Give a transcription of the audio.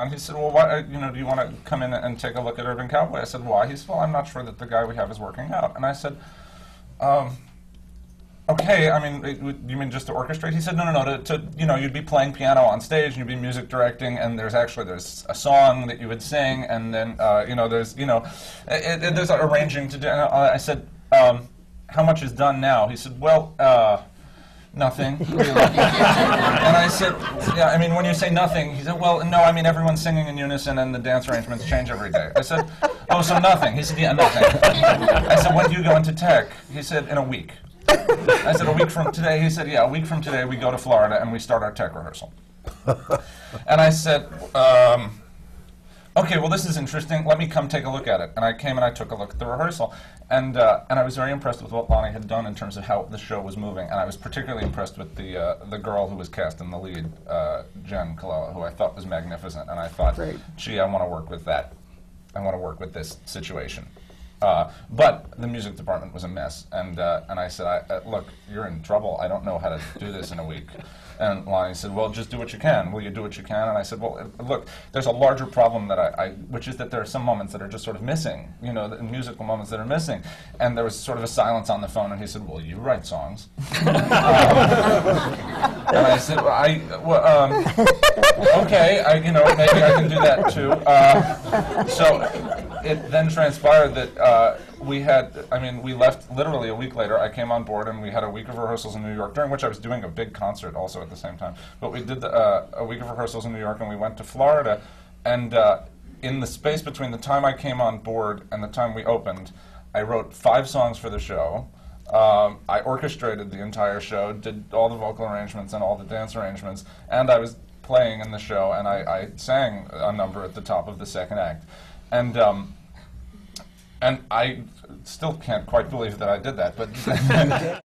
And he said, well, why, do you want to come in and take a look at Urban Cowboy? I said, why? He said, well, I'm not sure that the guy we have is working out. And I said, okay, I mean, you mean just to orchestrate? He said, no, you'd be playing piano on stage, and you'd be music directing, and there's a song that you would sing, and then, there's arranging to do. And I said, how much is done now? He said, well, nothing, really. And I said, yeah, I mean, when you say nothing, he said, well, no, I mean, everyone's singing in unison and the dance arrangements change every day. I said, oh, so nothing. He said, yeah, nothing. I said, when do you go into tech? He said, in a week. I said, a week from today? He said, yeah, a week from today we go to Florida and we start our tech rehearsal. And I said, okay, well, this is interesting. Let me come take a look at it. And I came and I took a look at the rehearsal. And I was very impressed with what Lonnie had done in terms of how the show was moving. And I was particularly impressed with the girl who was cast in the lead, Jen Colella, who I thought was magnificent. And I thought, gee, I want to work with that. I want to work with this situation. But the music department was a mess. And I said, look, you're in trouble. I don't know how to do this in a week. And Lonnie said, well, just do what you can. Will you do what you can? And I said, well, look, there's a larger problem that which is that there are some moments that are just sort of missing, the musical moments that are missing. And there was sort of a silence on the phone, and he said, well, you write songs. And I said, okay, maybe I can do that too. So it then transpired that we left literally a week later. I came on board, and we had a week of rehearsals in New York, during which I was doing a big concert also at the same time. But we did a week of rehearsals in New York, and we went to Florida. And in the space between the time I came on board and the time we opened, I wrote 5 songs for the show. I orchestrated the entire show, did all the vocal arrangements and all the dance arrangements, and I was playing in the show, and I sang a number at the top of the second act. And I still can't quite believe that I did that, but